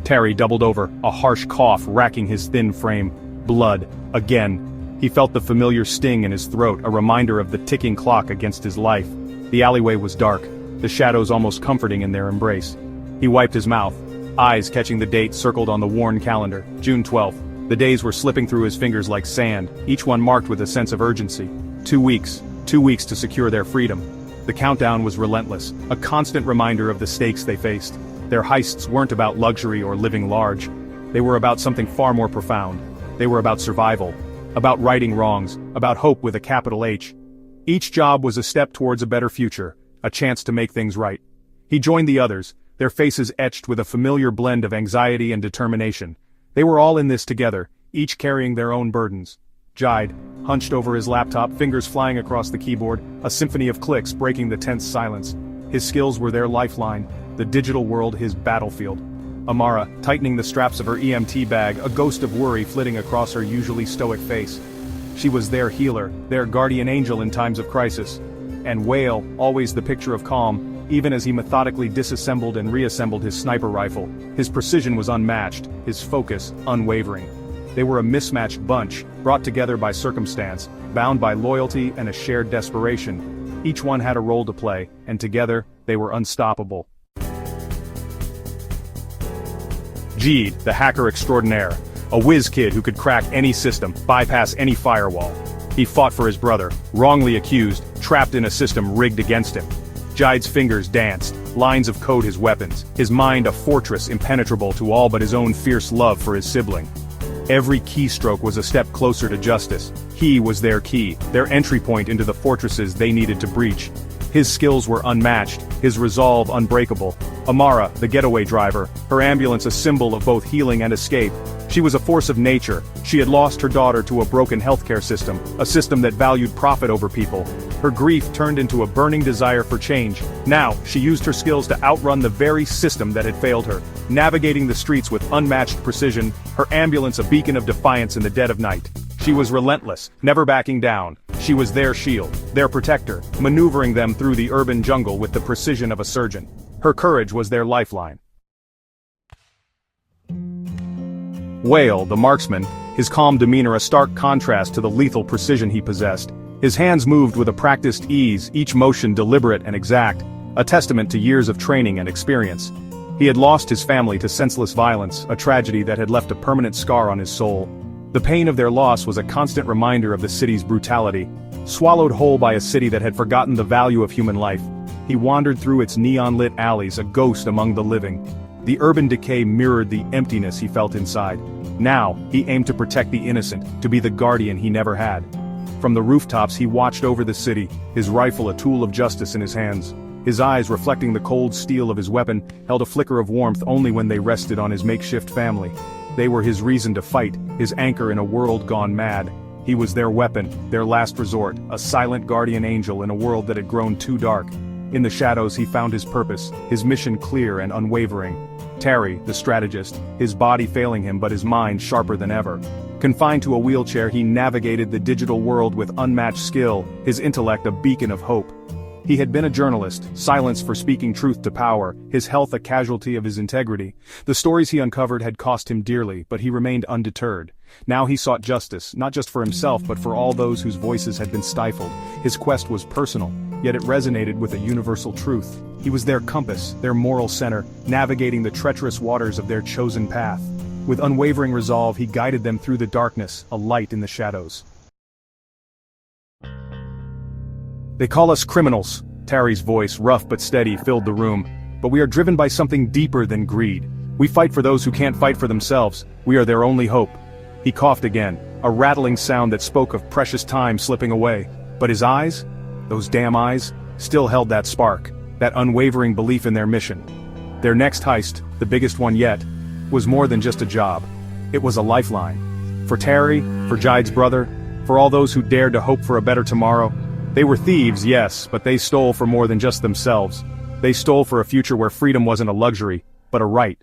Terry doubled over, a harsh cough racking his thin frame. Blood. Again. He felt the familiar sting in his throat, a reminder of the ticking clock against his life. The alleyway was dark, the shadows almost comforting in their embrace. He wiped his mouth, eyes catching the date circled on the worn calendar, June 12th. The days were slipping through his fingers like sand, each one marked with a sense of urgency. 2 weeks. 2 weeks to secure their freedom. The countdown was relentless, a constant reminder of the stakes they faced. Their heists weren't about luxury or living large. They were about something far more profound. They were about survival. About righting wrongs. About hope with a capital H. Each job was a step towards a better future, a chance to make things right. He joined the others, their faces etched with a familiar blend of anxiety and determination. They were all in this together, each carrying their own burdens. Jide, hunched over his laptop, fingers flying across the keyboard, a symphony of clicks breaking the tense silence. His skills were their lifeline, the digital world his battlefield. Amara, tightening the straps of her EMT bag, a ghost of worry flitting across her usually stoic face. She was their healer, their guardian angel in times of crisis. And Whale, always the picture of calm, even as he methodically disassembled and reassembled his sniper rifle. His precision was unmatched, his focus unwavering. They were a mismatched bunch, brought together by circumstance, bound by loyalty and a shared desperation. Each one had a role to play, and together, they were unstoppable. Jeed, the hacker extraordinaire. A whiz kid who could crack any system, bypass any firewall. He fought for his brother, wrongly accused, trapped in a system rigged against him. Jide's fingers danced, lines of code his weapons, his mind a fortress impenetrable to all but his own fierce love for his sibling. Every keystroke was a step closer to justice. He was their key, their entry point into the fortresses they needed to breach. His skills were unmatched, his resolve unbreakable. Amara, the getaway driver, her ambulance a symbol of both healing and escape. She was a force of nature. She had lost her daughter to a broken healthcare system, a system that valued profit over people. Her grief turned into a burning desire for change. Now, she used her skills to outrun the very system that had failed her, navigating the streets with unmatched precision, her ambulance a beacon of defiance in the dead of night. She was relentless, never backing down. She was their shield, their protector, maneuvering them through the urban jungle with the precision of a surgeon. Her courage was their lifeline. Whale, the marksman, his calm demeanor a stark contrast to the lethal precision he possessed. His hands moved with a practiced ease, each motion deliberate and exact, a testament to years of training and experience. He had lost his family to senseless violence, a tragedy that had left a permanent scar on his soul. The pain of their loss was a constant reminder of the city's brutality. Swallowed whole by a city that had forgotten the value of human life, he wandered through its neon-lit alleys, a ghost among the living. The urban decay mirrored the emptiness he felt inside. Now, he aimed to protect the innocent, to be the guardian he never had. From the rooftops he watched over the city, his rifle a tool of justice in his hands. His eyes, reflecting the cold steel of his weapon, held a flicker of warmth only when they rested on his makeshift family. They were his reason to fight, his anchor in a world gone mad. He was their weapon, their last resort, a silent guardian angel in a world that had grown too dark. In the shadows he found his purpose, his mission clear and unwavering. Terry, the strategist, his body failing him but his mind sharper than ever. Confined to a wheelchair he navigated the digital world with unmatched skill, his intellect a beacon of hope. He had been a journalist, silenced for speaking truth to power, his health a casualty of his integrity. The stories he uncovered had cost him dearly, but he remained undeterred. Now he sought justice, not just for himself but for all those whose voices had been stifled. His quest was personal, yet it resonated with a universal truth. He was their compass, their moral center, navigating the treacherous waters of their chosen path. With unwavering resolve he guided them through the darkness, a light in the shadows. They call us criminals. Terry's voice, rough but steady, filled the room. But we are driven by something deeper than greed. We fight for those who can't fight for themselves. We are their only hope. He coughed again, a rattling sound that spoke of precious time slipping away. But his eyes, those damn eyes, still held that spark, that unwavering belief in their mission. Their next heist, the biggest one yet, was more than just a job. It was a lifeline. For Terry, for Jide's brother, for all those who dared to hope for a better tomorrow. They were thieves, yes, but they stole for more than just themselves. They stole for a future where freedom wasn't a luxury, but a right.